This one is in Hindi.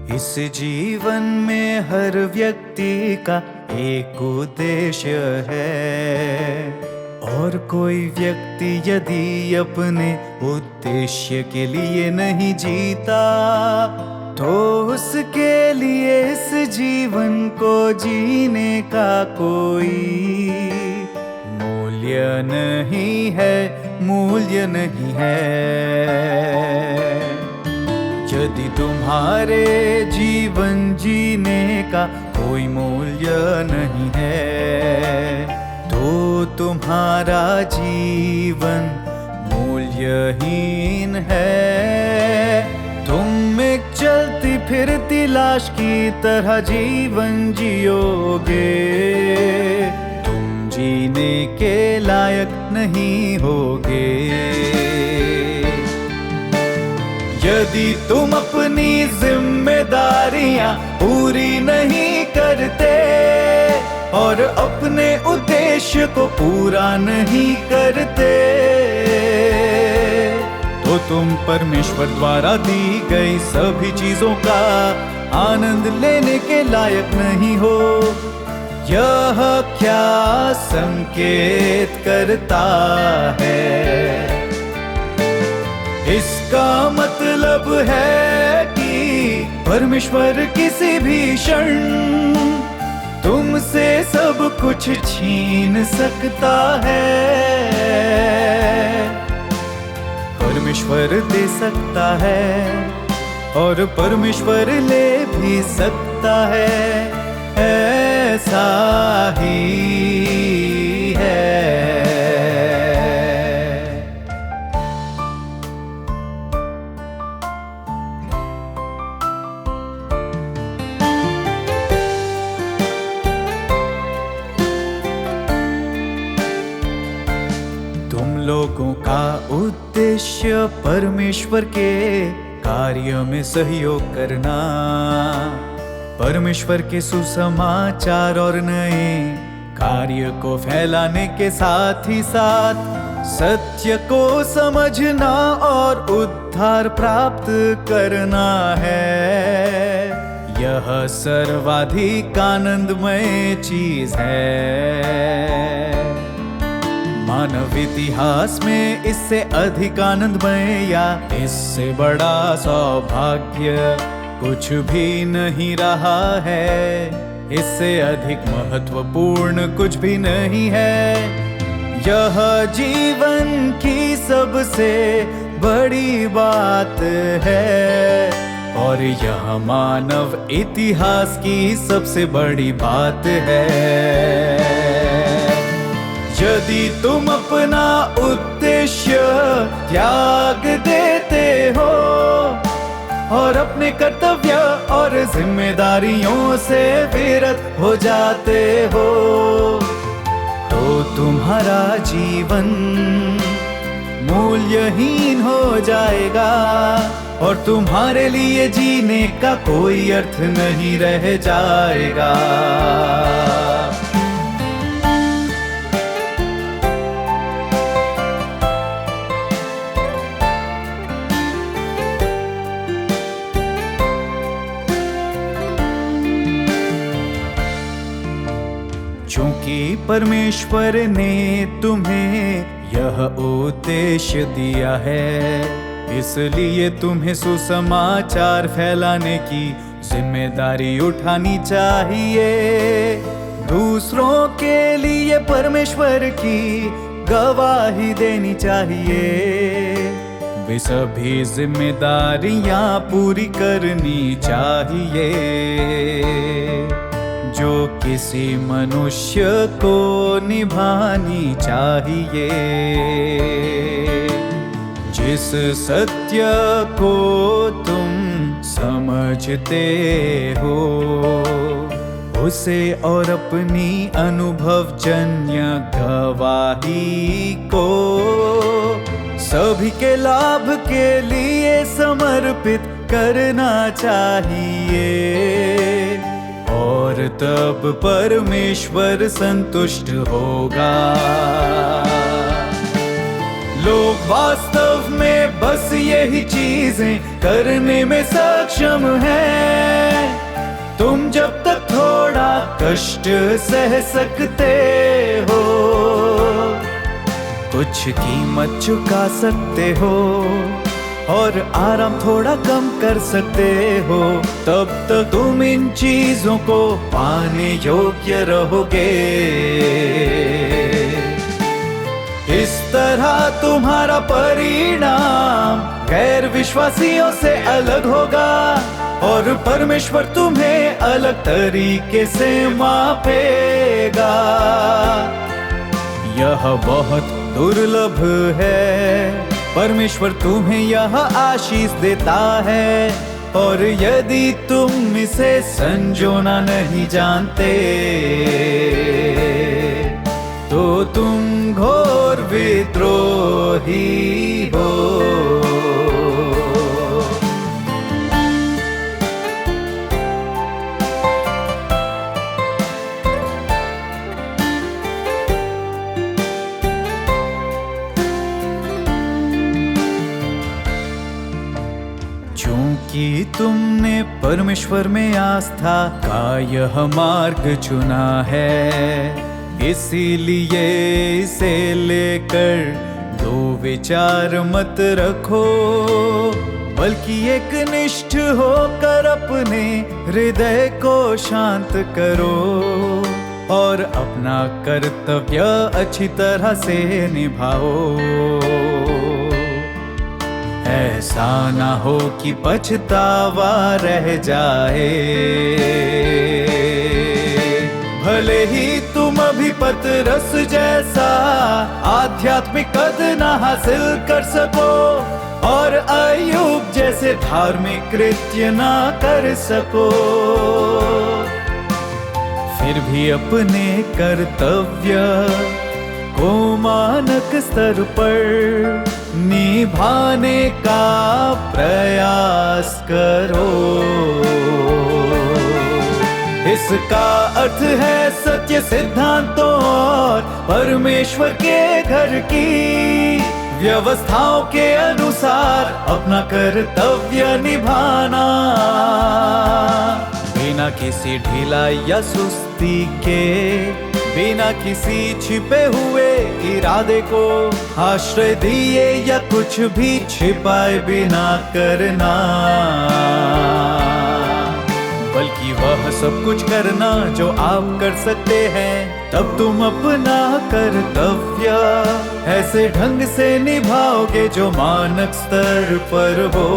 इस जीवन में हर व्यक्ति का एक उद्देश्य है, और कोई व्यक्ति यदि अपने उद्देश्य के लिए नहीं जीता तो उसके लिए इस जीवन को जीने का कोई मूल्य नहीं है, मूल्य नहीं है। यदि तुम्हारे जीवन जीने का कोई मूल्य नहीं है तो तुम्हारा जीवन मूल्यहीन है। तुम एक चलती फिरती लाश की तरह जीवन जियोगे, तुम जीने के लायक नहीं होगे। यदि तुम अपनी जिम्मेदारियां पूरी नहीं करते और अपने उद्देश्य को पूरा नहीं करते तो तुम परमेश्वर द्वारा दी गई सभी चीजों का आनंद लेने के लायक नहीं हो। यह क्या संकेत करता है? इसका मतलब है कि परमेश्वर किसी भी क्षण तुमसे सब कुछ छीन सकता है। परमेश्वर दे सकता है और परमेश्वर ले भी सकता है, ऐसा ही है। तुम लोगों का उद्देश्य परमेश्वर के कार्य में सहयोग करना, परमेश्वर के सुसमाचार और नए कार्य को फैलाने के साथ ही साथ सत्य को समझना और उद्धार प्राप्त करना है। यह सर्वाधिक आनंदमय चीज है। मानव इतिहास में इससे अधिक आनंदमय या इससे बड़ा सौभाग्य कुछ भी नहीं रहा है। इससे अधिक महत्वपूर्ण कुछ भी नहीं है। यह जीवन की सबसे बड़ी बात है और यह मानव इतिहास की सबसे बड़ी बात है। यदि तुम अपना उद्देश्य त्याग देते हो और अपने कर्तव्य और जिम्मेदारियों से विरत हो जाते हो तो तुम्हारा जीवन मूल्यहीन हो जाएगा और तुम्हारे लिए जीने का कोई अर्थ नहीं रह जाएगा। क्योंकि परमेश्वर ने तुम्हें यह उद्देश्य दिया है, इसलिए तुम्हें सुसमाचार फैलाने की जिम्मेदारी उठानी चाहिए। दूसरों के लिए परमेश्वर की गवाही देनी चाहिए। वे सभी जिम्मेदारियां पूरी करनी चाहिए जो किसी मनुष्य को निभानी चाहिए। जिस सत्य को तुम समझते हो उसे और अपनी अनुभवजन्य गवाही को सभी के लाभ के लिए समर्पित करना चाहिए और तब परमेश्वर संतुष्ट होगा। लोग वास्तव में बस यही चीजें करने में सक्षम हैं। तुम जब तक थोड़ा कष्ट सह सकते हो, कुछ कीमत चुका सकते हो और आराम थोड़ा कम कर सकते हो, तब तक तुम इन चीजों को पाने योग्य रहोगे। इस तरह तुम्हारा परिणाम गैर विश्वासियों से अलग होगा और परमेश्वर तुम्हें अलग तरीके से मापेगा। यह बहुत दुर्लभ है, परमेश्वर तुम्हें यह आशीष देता है, और यदि तुम इसे संजोना नहीं जानते तो तुम घोर विद्रोही हो। चूंकि तुमने परमेश्वर में आस्था का यह मार्ग चुना है, इसीलिए इसे लेकर दो विचार मत रखो, बल्कि एक निष्ठ होकर अपने हृदय को शांत करो और अपना कर्तव्य अच्छी तरह से निभाओ। ऐसा ना हो कि पछतावा रह जाए। भले ही तुम अभी पतरस जैसा आध्यात्मिक कद ना हासिल कर सको और अय्यूब जैसे धार्मिक कृत्य ना कर सको, फिर भी अपने कर्तव्य को मानक स्तर पर निभाने का प्रयास करो। इसका अर्थ है सत्य सिद्धांतों और परमेश्वर के घर की व्यवस्थाओं के अनुसार अपना कर्तव्य निभाना, बिना किसी ढिलाई या सुस्ती के, बिना किसी छिपे हुए इरादे को आश्रय दिए या कुछ भी छिपाए बिना करना, बल्कि वह सब कुछ करना जो आप कर सकते हैं। तब तुम अपना कर्तव्य ऐसे ढंग से निभाओगे जो मानक स्तर पर हो।